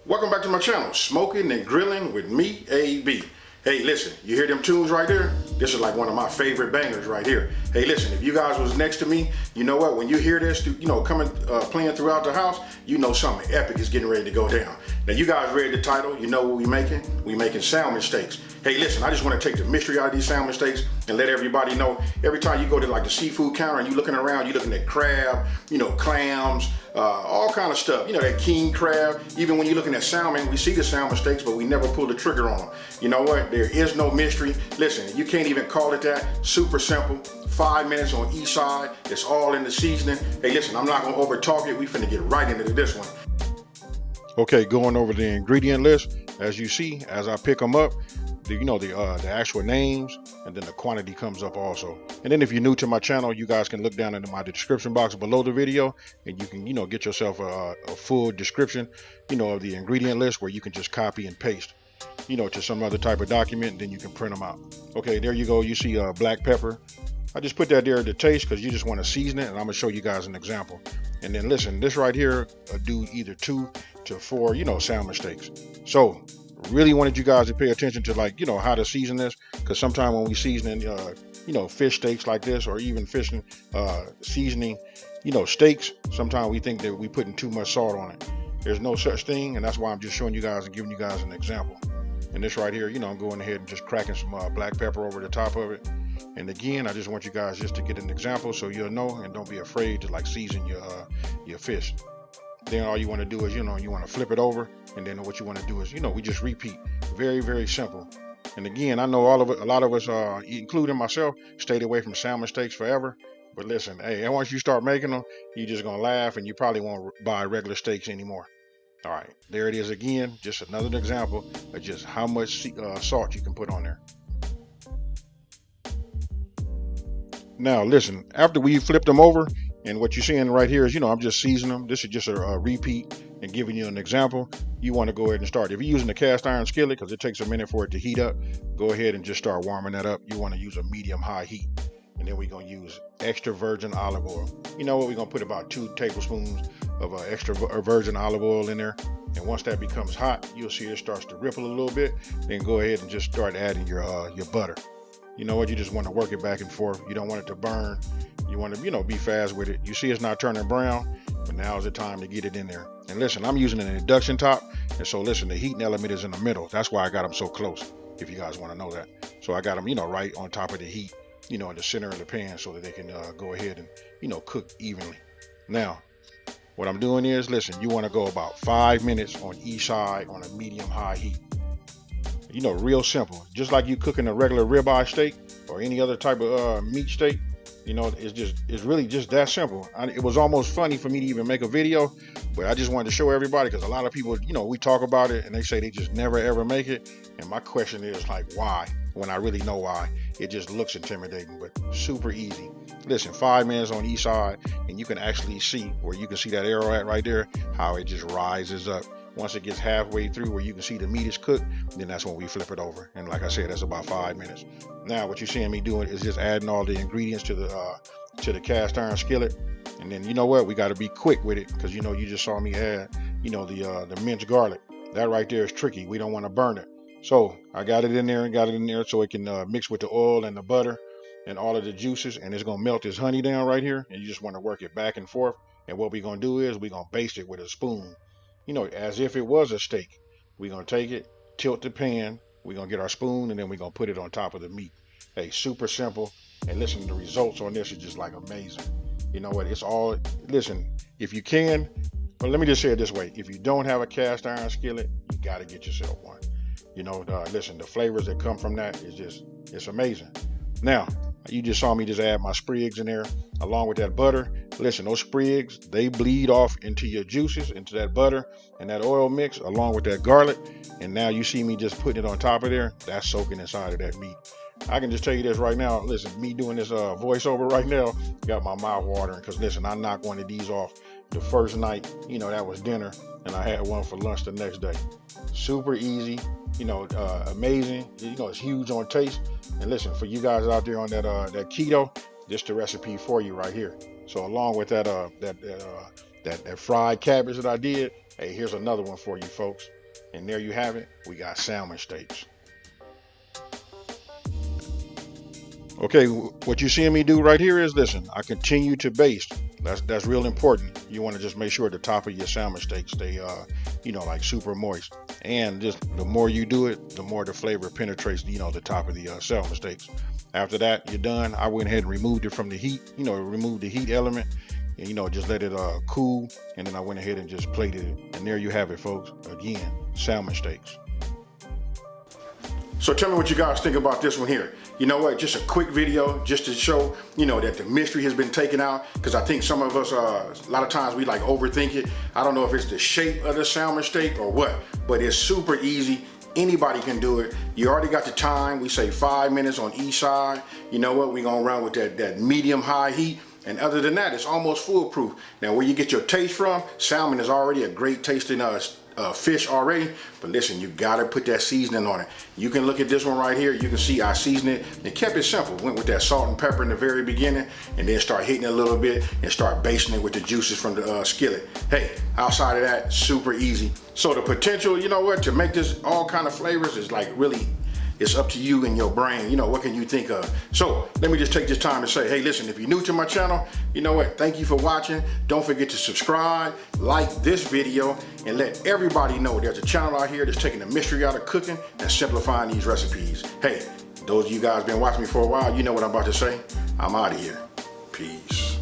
Welcome back to my channel, Smoking and Grilling with me, AB. Hey, listen, you hear them tunes right there? This is like one of my favorite bangers right here. Hey, listen, if you guys was next to me, you know what? When you hear this, coming, playing throughout the house, you know something epic is getting ready to go down. Now, you guys read the title. You know what we making? We making salmon steaks. Hey, listen, I just want to take the mystery out of these salmon steaks and let everybody know. Every time you go to like the seafood counter and you looking around, you looking at crab, clams, all kind of stuff. That king crab. Even when you're looking at salmon, we see the salmon steaks, but we never pull the trigger on them. You know what? There is no mystery. Listen, you can't even call it that. Super simple. 5 minutes on each side. It's all in the seasoning. Hey, listen, I'm not gonna over talk it. We finna get right into this one. Okay, going over the ingredient list. As you see, as I pick them up, the actual names, and then the quantity comes up also. And then if you're new to my channel, you guys can look down into my description box below the video, and you can get yourself a full description of the ingredient list where you can just copy and paste to some other type of document, and then you can print them out. Okay, there you go. You see black pepper. I just put that there to taste because you just want to season it, and I'm gonna show you guys an example. And then listen, this right here do either 2 to 4 salmon steaks. So really wanted you guys to pay attention to how to season this, because sometimes when we seasoning fish steaks like this, or even seasoning steaks, sometimes we think that we putting too much salt on it. There's no such thing, and that's why I'm just showing you guys and giving you guys an example. And this right here, I'm going ahead and just cracking some black pepper over the top of it. And again, I just want you guys just to get an example so you'll know, and don't be afraid to season your fish. Then all you want to do is you want to flip it over, and then what you want to do is we just repeat. Very, very simple. And again, I know a lot of us, including myself, stayed away from salmon steaks forever. But listen, hey, once you start making them, you're just gonna laugh, and you probably won't buy regular steaks anymore. All right, there it is again. Just another example of just how much salt you can put on there. Now listen, after we flip them over, and what you're seeing right here is, I'm just seasoning them. This is just a repeat and giving you an example. You want to go ahead and start. If you're using a cast iron skillet, because it takes a minute for it to heat up, go ahead and just start warming that up. You want to use a medium-high heat. And then we're going to use extra virgin olive oil. You know what? We're going to put about 2 tablespoons of extra virgin olive oil in there. And once that becomes hot, you'll see it starts to ripple a little bit. Then go ahead and just start adding your butter. You know what? You just want to work it back and forth. You don't want it to burn. You want to, be fast with it. You see it's not turning brown, but now is the time to get it in there. And listen, I'm using an induction top. And so listen, the heating element is in the middle. That's why I got them so close, if you guys want to know that. So I got them, right on top of the heat, in the center of the pan, so that they can go ahead and, cook evenly. Now, what I'm doing is, listen, you want to go about 5 minutes on each side on a medium-high heat. Real simple. Just like you cooking a regular ribeye steak or any other type of meat steak, it's really just that simple. It was almost funny for me to even make a video, but I just wanted to show everybody, because a lot of people, we talk about it and they say they just never ever make it. And my question is why? When I really know why. It just looks intimidating, but super easy. Listen, 5 minutes on each side, and you can actually see where you can see that arrow at right there, how it just rises up. Once it gets halfway through where you can see the meat is cooked, then that's when we flip it over. And like I said, that's about 5 minutes. Now what you're seeing me doing is just adding all the ingredients to the cast iron skillet. And then we got to be quick with it, because you just saw me add the minced garlic. That right there is tricky. We don't want to burn it. So I got it in there so it can mix with the oil and the butter and all of the juices, and it's gonna melt this honey down right here. And you just want to work it back and forth. And what we're gonna do is we're gonna baste it with a spoon, as if it was a steak. We're gonna take it, tilt the pan, we're gonna get our spoon, and then we're gonna put it on top of the meat. Hey, super simple. And listen, the results on this is just amazing. You know what? It's all, listen, if you can, but let me just say it this way: if you don't have a cast iron skillet, you got to get yourself one. Listen, the flavors that come from that is it's amazing. Now, you just saw me just add my sprigs in there along with that butter. Listen, those sprigs, they bleed off into your juices, into that butter and that oil mix along with that garlic. And now you see me just putting it on top of there. That's soaking inside of that meat. I can just tell you this right now. Listen, me doing this voiceover right now got my mouth watering, because listen, I knocked one of these off the first night, that was dinner, and I had one for lunch the next day. Super easy, amazing. It's huge on taste. And listen, for you guys out there on that keto, this is the recipe for you right here. So along with that fried cabbage that I did, hey, here's another one for you folks. And there you have it. We got salmon steaks. Okay, what you're seeing me do right here is, listen, I continue to baste. That's real important. You want to just make sure the top of your salmon steaks stay, like super moist. And just the more you do it, the more the flavor penetrates, the top of the salmon steaks. After that, you're done. I went ahead and removed it from the heat, removed the heat element, and, just let it cool. And then I went ahead and just plated it. And there you have it, folks. Again, salmon steaks. So tell me what you guys think about this one here. You know what, just a quick video just to show, that the mystery has been taken out, because I think some of us, a lot of times we like overthink it. I don't know if it's the shape of the salmon steak or what, but it's super easy. Anybody can do it. You already got the time. We say 5 minutes on each side. You know what, we're gonna run with that medium high heat. And other than that, it's almost foolproof. Now, where you get your taste from, salmon is already a great tasting fish already, but listen, you gotta put that seasoning on it. You can look at this one right here. You can see I seasoned it and kept it simple. Went with that salt and pepper in the very beginning, and then start hitting it a little bit and start basting it with the juices from the skillet. Hey, outside of that, super easy. So the potential, to make this all kind of flavors is like really, it's up to you and your brain. What can you think of? So let me just take this time to say, hey, listen, if you're new to my channel, thank you for watching. Don't forget to subscribe, like this video, and let everybody know there's a channel out here that's taking the mystery out of cooking and simplifying these recipes. Hey, those of you guys been watching me for a while, you know what I'm about to say. I'm out of here. Peace.